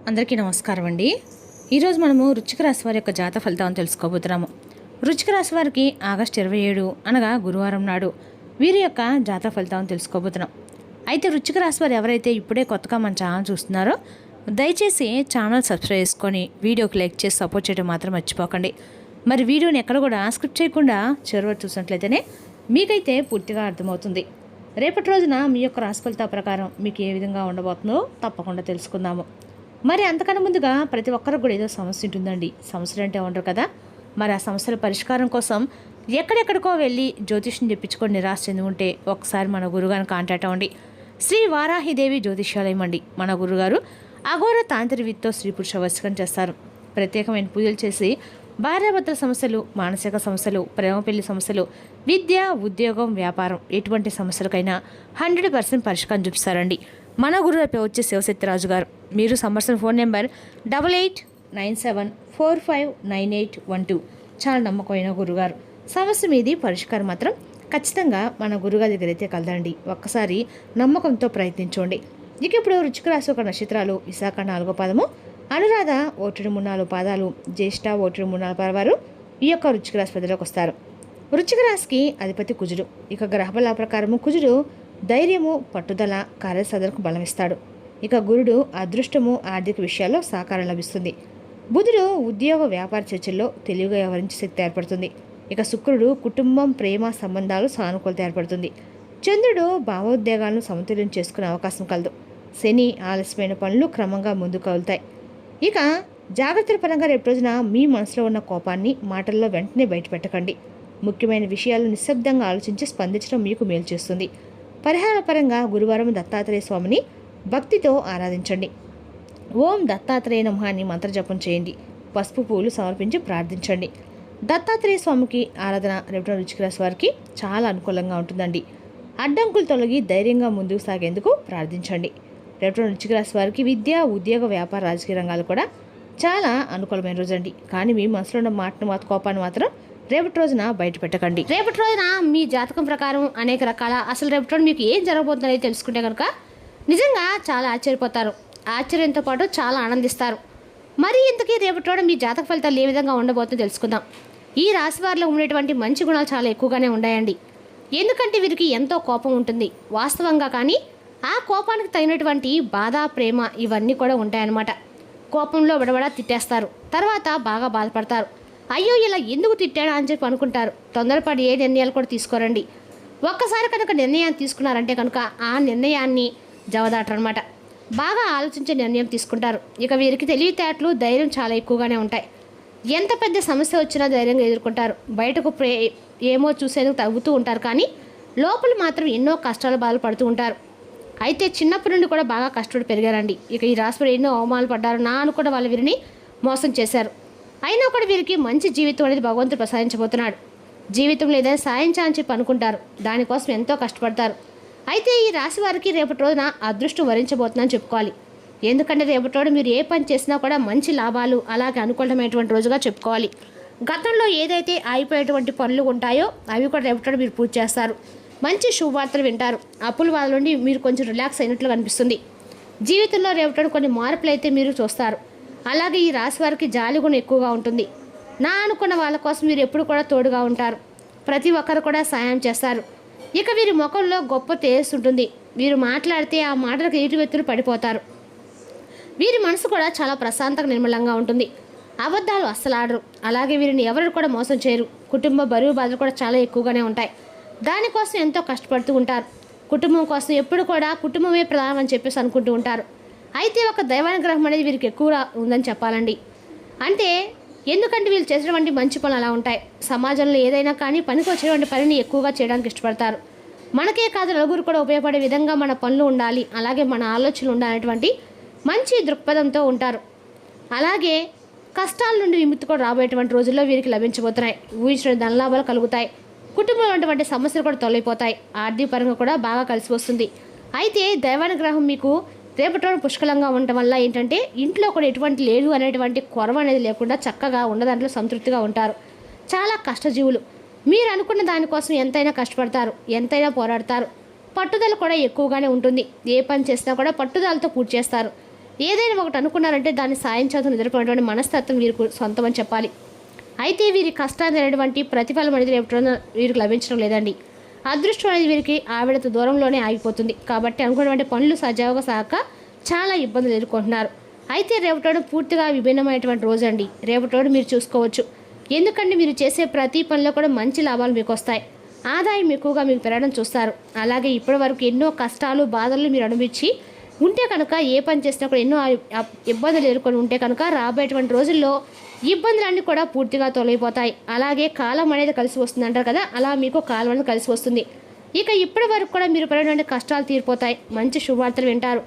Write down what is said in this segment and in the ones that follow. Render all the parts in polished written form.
అందరికీ నమస్కారం అండి. ఈరోజు మనము వృశ్చిక రాశి వారి యొక్క జాతక ఫలితాలను తెలుసుకోబోతున్నాము. వృశ్చిక రాశి వారికి ఆగస్టు 27 అనగా గురువారం నాడు వీరి యొక్క జాతక ఫలితాలను తెలుసుకోబోతున్నాం. అయితే వృశ్చిక రాశి వారు ఎవరైతే ఇప్పుడే కొత్తగా మన ఛానల్ చూస్తున్నారో దయచేసి ఛానల్ సబ్స్క్రైబ్ చేసుకొని వీడియోకి లైక్ చేసి సపోర్ట్ చేయడం మాత్రం మర్చిపోకండి. మరి వీడియోని ఎక్కడ కూడా స్క్రిప్ట్ చేయకుండా చివరి చూసినట్లయితేనే మీకైతే పూర్తిగా అర్థమవుతుంది. రేపటి రోజున మీ యొక్క రాశి ఫలితాల ప్రకారం మీకు ఏ విధంగా ఉండబోతుందో తప్పకుండా తెలుసుకుందాము. మరి అంతకన్నా ముందుగా ప్రతి ఒక్కరికి కూడా ఏదో సమస్య ఉంటుందండి. సమస్యలు అంటే ఉండరు కదా. మరి ఆ సమస్యల పరిష్కారం కోసం ఎక్కడెక్కడికో వెళ్ళి జ్యోతిష్యం చెప్పించుకొని నిరాశ చెంది ఉంటే ఒకసారి మన గురుగారిని కాంటాక్ట్ అవ్వండి. శ్రీ వారాహిదేవి జ్యోతిష్యాలయం అండి. మన గురుగారు అఘోర తాంత్రిక విత్తో స్త్రీ పురుష వశీకరణ చేస్తారు. ప్రత్యేకమైన పూజలు చేసి భార్యాభర్తల సమస్యలు, మానసిక సమస్యలు, ప్రేమ పెళ్లి సమస్యలు, విద్య, ఉద్యోగం, వ్యాపారం ఎటువంటి సమస్యలకైనా 100% పరిష్కారం చూపిస్తారండి. మన గురువు వచ్చే శివశక్తిరాజు గారు. మీరు సందర్శన ఫోన్ నెంబర్ 8897459812. చాలా నమ్మకమైన గురుగారు. సమస్య మీది పరిష్కారం మాత్రం ఖచ్చితంగా మన గురుగారి దగ్గర అయితే కలదండి. ఒక్కసారి నమ్మకంతో ప్రయత్నించండి. ఇక ఇప్పుడు వృశ్చిక రాశి ఒక నక్షత్రాలు విశాఖ 4వ పాదము, అనురాధ 1-3-4 పాదాలు, జ్యేష్ఠ 1-3-4 పాదాలు ఈ యొక్క వృశ్చిక రాశి ప్రజలకు వస్తారు. వృశ్చిక రాశికి అధిపతి కుజుడు. ఇక గ్రహబల ప్రకారము కుజుడు ధైర్యము, పట్టుదల, కార్యసాధనకు బలమిస్తాడు. ఇక గురుడు అదృష్టము, ఆర్థిక విషయాల్లో సహకారం లభిస్తుంది. బుధుడు ఉద్యోగ వ్యాపార చర్చల్లో తెలివిగా వ్యవహరించే శక్తి ఏర్పడుతుంది. ఇక శుక్రుడు కుటుంబం, ప్రేమ సంబంధాలు సానుకూలత ఏర్పడుతుంది. చంద్రుడు భావోద్వేగాలను సమతుల్యం చేసుకునే అవకాశం కలదు. శని ఆలస్యమైన పనులు క్రమంగా ముందుకు కదులుతాయి. ఇక జాగ్రత్తల పరంగా రేపు రోజున మీ మనసులో ఉన్న కోపాన్ని మాటల్లో వెంటనే బయటపెట్టకండి. ముఖ్యమైన విషయాలు నిశ్శబ్దంగా ఆలోచించి స్పందించడం మీకు మేలు చేస్తుంది. పరిహార పరంగా గురువారం దత్తాత్రేయ స్వామిని భక్తితో ఆరాధించండి. ఓం దత్తాత్రేయ నమః అని మంత్రజపం చేయండి. పసుపు పూలు సమర్పించి ప్రార్థించండి. దత్తాత్రేయ స్వామికి ఆరాధన రేపటి వృశ్చిక రాశి వారికి చాలా అనుకూలంగా ఉంటుందండి. అడ్డంకులు తొలగి ధైర్యంగా ముందుకు సాగేందుకు ప్రార్థించండి. రేపటి వృశ్చిక రాశి వారికి విద్య, ఉద్యోగ, వ్యాపార, రాజకీయ రంగాలు కూడా చాలా అనుకూలమైన రోజండి. కానీ మీ మనసులో ఉన్న కోపాన్ని మాత్రం రేపటి రోజున బయట పెట్టకండి. రేపటి రోజున మీ జాతకం ప్రకారం అనేక రకాల అసలు రేపటి రోజు మీకు ఏం జరగబోతుందని తెలుసుకుంటే కనుక నిజంగా చాలా ఆశ్చర్యపోతారు. ఆశ్చర్యంతో పాటు చాలా ఆనందిస్తారు. మరి ఇంతకీ రేపటి రోజు మీ జాతక ఫలితాలు ఏ విధంగా ఉండబోతుందో తెలుసుకుందాం. ఈ రాశి వారిలో ఉండేటువంటి మంచి గుణాలు చాలా ఎక్కువగానే ఉన్నాయండి. ఎందుకంటే వీరికి ఎంతో కోపం ఉంటుంది వాస్తవంగా. కానీ ఆ కోపానికి తగినటువంటి బాధ, ప్రేమ ఇవన్నీ కూడా ఉంటాయన్నమాట. కోపంలో బడబడా తిట్టేస్తారు. తర్వాత బాగా బాధపడతారు. అయ్యో ఇలా ఎందుకు తిట్టాడా అని చెప్పి అనుకుంటారు. తొందరపడి ఏ నిర్ణయాలు కూడా తీసుకోరండి. ఒక్కసారి కనుక నిర్ణయాన్ని తీసుకున్నారంటే కనుక ఆ నిర్ణయాన్ని జవదాటరనమాట. బాగా ఆలోచించే నిర్ణయం తీసుకుంటారు. ఇక వీరికి తెలివితేటలు, ధైర్యం చాలా ఎక్కువగానే ఉంటాయి. ఎంత పెద్ద సమస్య వచ్చినా ధైర్యంగా ఎదుర్కొంటారు. బయటకు ఏమో చూసేందుకు తగ్గుతూ ఉంటారు. కానీ లోపల మాత్రం ఎన్నో కష్టాలు బాధలు పడుతూ ఉంటారు. అయితే చిన్నప్పటి నుండి కూడా బాగా కష్టపడి పెరిగారండి. ఇక ఈ రాశిలో ఎన్నో అవమానాలు పడ్డారు. నాన్న కూడా వాళ్ళ వీరిని మోసం చేశారు. అయినా కూడా వీరికి మంచి జీవితం అనేది భగవంతుడు ప్రసాదించబోతున్నాడు. జీవితంలో ఏదైనా సాయం చేయాలని చెప్పి అనుకుంటారు. దానికోసం ఎంతో కష్టపడతారు. అయితే ఈ రాశి వారికి రేపటి రోజున అదృష్టం వరించబోతుందని చెప్పుకోవాలి. ఎందుకంటే రేపటి రోజు మీరు ఏ పని చేసినా కూడా మంచి లాభాలు, అలాగే అనుకూలమైనటువంటి రోజుగా చెప్పుకోవాలి. గతంలో ఏదైతే ఆగిపోయేటువంటి పనులు ఉంటాయో అవి కూడా రేపటి రోజు మీరు పూర్తి చేస్తారు. మంచి శుభవార్తలు వింటారు. అప్పుల వాళ్ళ నుండి మీరు కొంచెం రిలాక్స్ అయినట్లు కనిపిస్తుంది. జీవితంలో రేపటి రోజు కొన్ని మార్పులు అయితే మీరు చూస్తారు. అలాగే ఈ రాశి వారికి జాలి గుణం ఎక్కువగా ఉంటుంది. నా అనుకున్న వాళ్ళ కోసం మీరు ఎప్పుడు కూడా తోడుగా ఉంటారు. ప్రతి ఒక్కరు కూడా సాయం చేస్తారు. ఇక వీరి ముఖంలో గొప్ప తేజస్సు ఉంటుంది. వీరు మాట్లాడితే ఆ మాటలకు ఎదుటి వ్యక్తులు పడిపోతారు. వీరి మనసు కూడా చాలా ప్రశాంతంగా నిర్మలంగా ఉంటుంది. అబద్ధాలు అస్సలు ఆడరు. అలాగే వీరిని ఎవరు కూడా మోసం చేయరు. కుటుంబ బరువు బాధలు కూడా చాలా ఎక్కువగానే ఉంటాయి. దానికోసం ఎంతో కష్టపడుతూ ఉంటారు. కుటుంబం కోసం ఎప్పుడు కూడా కుటుంబమే ప్రధానం అని చెప్పేసి అనుకుంటూ ఉంటారు. అయితే ఒక దైవానుగ్రహం అనేది వీరికి ఎక్కువ ఉందని చెప్పాలండి. అంటే ఎందుకంటే వీళ్ళు చేసేటువంటి మంచి పనులు అలా ఉంటాయి. సమాజంలో ఏదైనా కానీ పనికి వచ్చేటువంటి పనిని ఎక్కువగా చేయడానికి ఇష్టపడతారు. మనకే కాదు నలుగురు కూడా ఉపయోగపడే విధంగా మన పనులు ఉండాలి, అలాగే మన ఆలోచనలు ఉండాలనేటువంటి మంచి దృక్పథంతో ఉంటారు. అలాగే కష్టాల నుండి విముక్తి కూడా రాబోయేటువంటి రోజుల్లో వీరికి లభించబోతున్నాయి. ఊహించిన ధనలాభాలు కలుగుతాయి. కుటుంబంలో ఉన్నటువంటి సమస్యలు కూడా తొలగిపోతాయి. ఆర్థిక పరంగా కూడా బాగా కలిసి వస్తుంది. అయితే దైవానుగ్రహం మీకు రేపటి రోజు పుష్కలంగా ఉండటం వల్ల ఏంటంటే ఇంట్లో కూడా ఎటువంటి లేదు అనేటువంటి కొరవ అనేది లేకుండా చక్కగా ఉన్న దాంట్లో సంతృప్తిగా ఉంటారు. చాలా కష్టజీవులు. మీరు అనుకున్న దానికోసం ఎంతైనా కష్టపడతారు, ఎంతైనా పోరాడతారు. పట్టుదల కూడా ఎక్కువగానే ఉంటుంది. ఏ పని చేసినా కూడా పట్టుదలతో పూర్తి చేస్తారు. ఏదైనా ఒకటి అనుకున్నారంటే దాన్ని సాధించాల్సిన నిద్రపోయినటువంటి మనస్తత్వం వీరికి సొంతం అని చెప్పాలి. అయితే వీరి కష్టాన్ని అనేటువంటి ప్రతిఫలం అనేది రేపటి రోజున వీరికి లభించడం లేదండి. అదృష్టం అనేది వీరికి ఆవిడతో దూరంలోనే ఆగిపోతుంది. కాబట్టి అనుకున్నటువంటి పనులు సజావుగా సాక చాలా ఇబ్బందులు ఎదుర్కొంటున్నారు. అయితే రేపటి పూర్తిగా విభిన్నమైనటువంటి రోజు అండి. రేపటి మీరు చూసుకోవచ్చు. ఎందుకంటే మీరు చేసే ప్రతి పనిలో కూడా మంచి లాభాలు మీకు వస్తాయి. ఆదాయం ఎక్కువగా మీకు పెరగడం చూస్తారు. అలాగే ఇప్పటి వరకు ఎన్నో కష్టాలు బాధలు మీరు అనుభవించి ఉంటే కనుక ఏ పని చేసినా కూడా ఎన్నో ఇబ్బందులు ఎదుర్కొని ఉంటే కనుక రాబోయేటువంటి రోజుల్లో ఇబ్బందులన్నీ కూడా పూర్తిగా తొలగిపోతాయి. అలాగే కాలం అనేది కలిసి వస్తుంది అంటారు కదా, అలా మీకు కాలం అనేది కలిసి వస్తుంది. ఇక ఇప్పటి వరకు కూడా మీరు పడినటువంటి కష్టాలు తీరిపోతాయి. మంచి శుభవార్తలు వింటారు.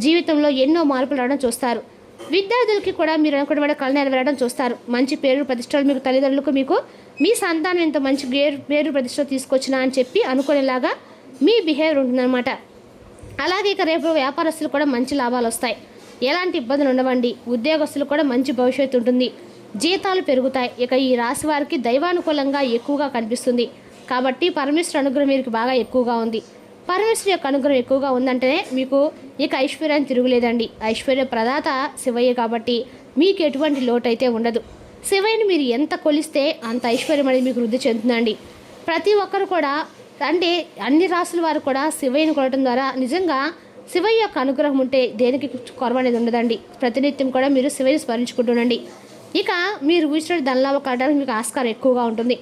జీవితంలో ఎన్నో మార్పులు రావడం చూస్తారు. విద్యార్థులకి కూడా మీరు అనుకున్న కళ నెరవేరడం చూస్తారు. మంచి పేరు ప్రతిష్టలు మీకు తల్లిదండ్రులకు మీకు మీ సంతానం ఎంత మంచి పేరు ప్రతిష్టలు తీసుకొచ్చినా అని చెప్పి అనుకునేలాగా మీ బిహేవియర్ ఉంటుందన్నమాట. అలాగే ఇక రేపు వ్యాపారస్తులు కూడా మంచి లాభాలు వస్తాయి. ఎలాంటి ఇబ్బందులు ఉండవండి. ఉద్యోగస్తులు కూడా మంచి భవిష్యత్తు ఉంటుంది. జీతాలు పెరుగుతాయి. ఇక ఈ రాశి వారికి దైవానుకూలంగా ఎక్కువగా కనిపిస్తుంది. కాబట్టి పరమేశ్వర అనుగ్రహం వీరికి బాగా ఎక్కువగా ఉంది. పరమేశ్వరి యొక్క అనుగ్రహం ఎక్కువగా ఉందంటేనే మీకు ఇక ఐశ్వర్యాన్ని తిరుగులేదండి. ఐశ్వర్య ప్రదాత శివయ్య కాబట్టి మీకు ఎటువంటి లోటు అయితే ఉండదు. శివయ్యని మీరు ఎంత కొలిస్తే అంత ఐశ్వర్యం అనేది మీకు వృద్ధి చెందుతుందండి. ప్రతి ఒక్కరు కూడా అంటే అన్ని రాసుల వారు కూడా శివయ్యని కొనడం ద్వారా నిజంగా శివయ్య యొక్క అనుగ్రహం ఉంటే దేనికి కొరవ అనేది ఉండదండి. ప్రతినిత్యం కూడా మీరు శివయ్యని స్మరించుకుంటుండండి. ఇక మీరు ఊసిన ధనలాభ కావడానికి మీకు ఆస్కారం ఎక్కువగా ఉంటుంది.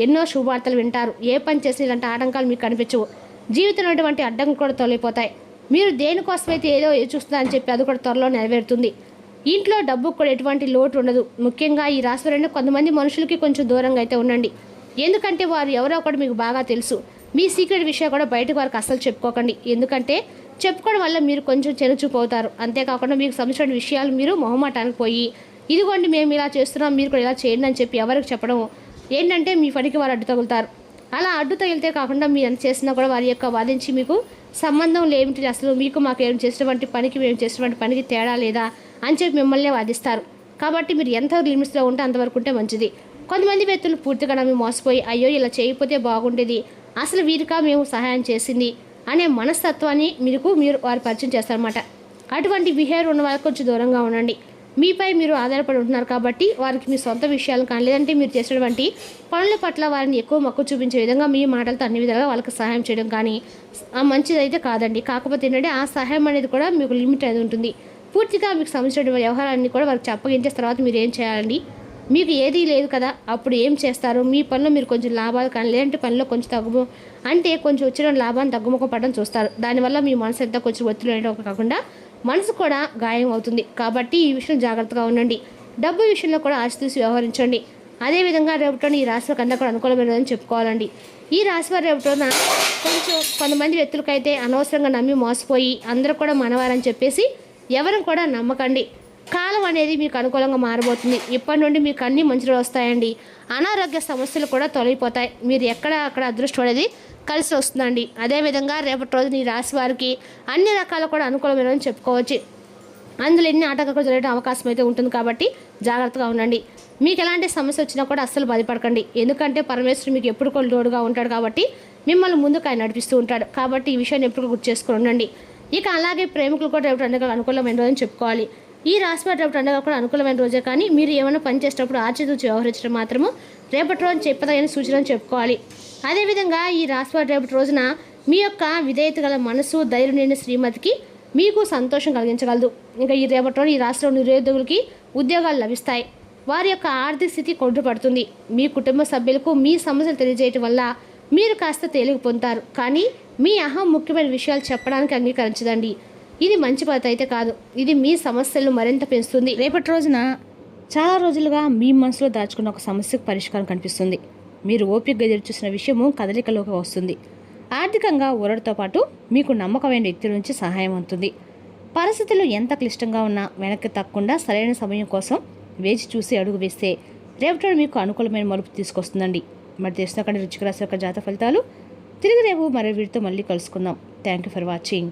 ఎన్నో శుభవార్తలు వింటారు. ఏ పని చేసిన ఇలాంటి ఆటంకాలు మీకు కనిపించవు. జీవితంలో ఉన్నటువంటి అడ్డంకులు కూడా తొలగిపోతాయి. మీరు దేనికోసమైతే ఏదో చూస్తున్నారని చెప్పి అది కూడా త్వరలో నెరవేరుతుంది. ఇంట్లో డబ్బుకు కూడా ఎటువంటి లోటు ఉండదు. ముఖ్యంగా ఈ రాశి వారు కొంతమంది మనుషులకి కొంచెం దూరంగా అయితే ఉండండి. ఎందుకంటే వారు ఎవరో ఒకటి మీకు బాగా తెలుసు. మీ సీక్రెట్ విషయం కూడా బయటకు వారికి అస్సలు చెప్పుకోకండి. ఎందుకంటే చెప్పుకోవడం వల్ల మీరు కొంచెం చెరుచుపోతారు. అంతేకాకుండా మీకు సంబంధించిన విషయాలు మీరు మొహమాటానికి పోయి ఇదిగోండి మేము ఇలా చేస్తున్నాం మీరు కూడా ఇలా చేయండి అని చెప్పి ఎవరికి చెప్పడం ఏంటంటే మీ పనికి వారు అడ్డు తగులుతారు. అలా అడ్డు తగిలితే కాకుండా మీరు ఎంత చేసినా కూడా వారి యొక్క వాదించి మీకు సంబంధం లేమిటి, అసలు మీకు మాకు ఏం చేసినటువంటి పనికి మేము చేసినటువంటి పనికి తేడా లేదా అని చెప్పి మిమ్మల్ని వాదిస్తారు. కాబట్టి మీరు ఎంత లిమిట్స్లో ఉంటే అంతవరకు ఉంటే మంచిది. కొంతమంది వ్యక్తులు పూర్తిగా నమ్మి మోసపోయి అయ్యో ఇలా చేయకపోతే బాగుండేది, అసలు వీరికా మేము సహాయం చేసింది అనే మనస్తత్వాన్ని మీరు వారు పరిచయం చేస్తారన్నమాట. అటువంటి బిహేవియర్ ఉన్న వాళ్ళకి కొంచెం దూరంగా ఉండండి. మీపై మీరు ఆధారపడి ఉంటున్నారు కాబట్టి వారికి మీ సొంత విషయాలు కానీ లేదంటే మీరు చేసినటువంటి పనుల పట్ల వారిని ఎక్కువ మక్కువ చూపించే విధంగా మీ మాటలతో అన్ని విధాలుగా వాళ్ళకి సహాయం చేయడం కానీ మంచిదైతే కాదండి. కాకపోతే ఏంటంటే ఆ సహాయం అనేది కూడా మీకు లిమిట్ అనేది ఉంటుంది. పూర్తిగా మీకు సంబంధించిన వ్యవహారాన్ని కూడా వారికి చెప్పగించిన తర్వాత మీరు ఏం చేయాలండి? మీకు ఏదీ లేదు కదా, అప్పుడు ఏం చేస్తారు? మీ పనిలో మీరు కొంచెం లాభాలు కానీ లేదంటే పనిలో కొంచెం కొంచెం వచ్చిన లాభాన్ని తగ్గుముఖం పడడం చూస్తారు. దానివల్ల మీ మనసు ఎంత కొంచెం ఒత్తిడి వేయడం కాకుండా మనసు కూడా గాయం అవుతుంది. కాబట్టి ఈ విషయం జాగ్రత్తగా ఉండండి. డబ్బు విషయంలో కూడా ఆచితూసి వ్యవహరించండి. అదేవిధంగా రేపటి ఈ రాశి వారికి అందరూ కూడా అనుకూలమైనదని చెప్పుకోవాలండి. ఈ రాశి వారి రేపటిన కొంచెం కొంతమంది వ్యక్తులకైతే అనవసరంగా నమ్మి మోసపోయి అందరూ కూడా మనవారని చెప్పేసి ఎవరు కూడా నమ్మకండి. కాలం అనేది మీకు అనుకూలంగా మారబోతుంది. ఇప్పటి నుండి మీకు అన్ని మంచి వస్తాయండి. అనారోగ్య సమస్యలు కూడా తొలగిపోతాయి. మీరు అక్కడ అదృష్టం అనేది కలిసి వస్తుందండి. అదేవిధంగా రేపటి రోజున ఈ రాశి వారికి అన్ని రకాల కూడా అనుకూలమైనని చెప్పుకోవచ్చు. అందులో ఎన్ని ఆటంకాలు జరగడం అవకాశం అయితే ఉంటుంది. కాబట్టి జాగ్రత్తగా ఉండండి. మీకు ఎలాంటి సమస్య వచ్చినా కూడా అస్సలు బాధపడకండి. ఎందుకంటే పరమేశ్వరుడు మీకు ఎప్పుడు కూడా తోడుగా ఉంటాడు కాబట్టి మిమ్మల్ని ముందుకు ఆయన నడిపిస్తూ ఉంటాడు. కాబట్టి ఈ విషయాన్ని ఎప్పుడు గుర్తు చేసుకుని ఉండండి. ఇక అలాగే ప్రేమికులు కూడా రేపటి పండుగ అనుకూలమైన రోజని చెప్పుకోవాలి. ఈ రాశి వారి రేపటి పండుగ కూడా అనుకూలమైన రోజే. కానీ మీరు ఏమైనా పని చేసేటప్పుడు ఆచితూచి వ్యవహరించడం మాత్రము రేపటి రోజు చెప్పదగిన సూచనలు చెప్పుకోవాలి. అదేవిధంగా ఈ రాశి వారి రేపటి రోజున మీ యొక్క విధేయత గల మనసు, ధైర్యం నిండిన శ్రీమతికి మీకు సంతోషం కలిగించగలదు. ఇంకా ఈ రేపటి రోజు ఈ రాష్ట్రంలో నిరుద్యోగులకి ఉద్యోగాలు లభిస్తాయి. వారి యొక్క ఆర్థిక స్థితి కొంటుపడుతుంది. మీ కుటుంబ సభ్యులకు మీ సమస్యలు తెలియజేయటం వల్ల మీరు కాస్త తేలిక పొందుతారు. కానీ మీ ముఖ్యమైన విషయాలు చెప్పడానికి అంగీకరించదండి. ఇది మంచి పద్ధతి అయితే కాదు. ఇది మీ సమస్యలను మరింత పెంచుతుంది. రేపటి రోజున చాలా రోజులుగా మీ మనసులో దాచుకున్న ఒక సమస్యకు పరిష్కారం కనిపిస్తుంది. మీరు ఓపికగా ఎదురుచూసిన విషయము కదలికలోకి వస్తుంది. ఆర్థికంగా ఊరడితో పాటు మీకు నమ్మకమైన వ్యక్తుల నుంచి సహాయం అవుతుంది. పరిస్థితులు ఎంత క్లిష్టంగా ఉన్నా వెనక్కి తగ్గకుండా సరైన సమయం కోసం వేచి చూసి అడుగు వేస్తే రేపటి మీకు అనుకూలమైన మలుపు తీసుకొస్తుందండి. మరి తెలుసుకున్న రుచిక రాశి యొక్క జాతక ఫలితాలు తిరిగి రేపు మరో వీడితో మళ్ళీ కలుసుకుందాం. Thank you for watching.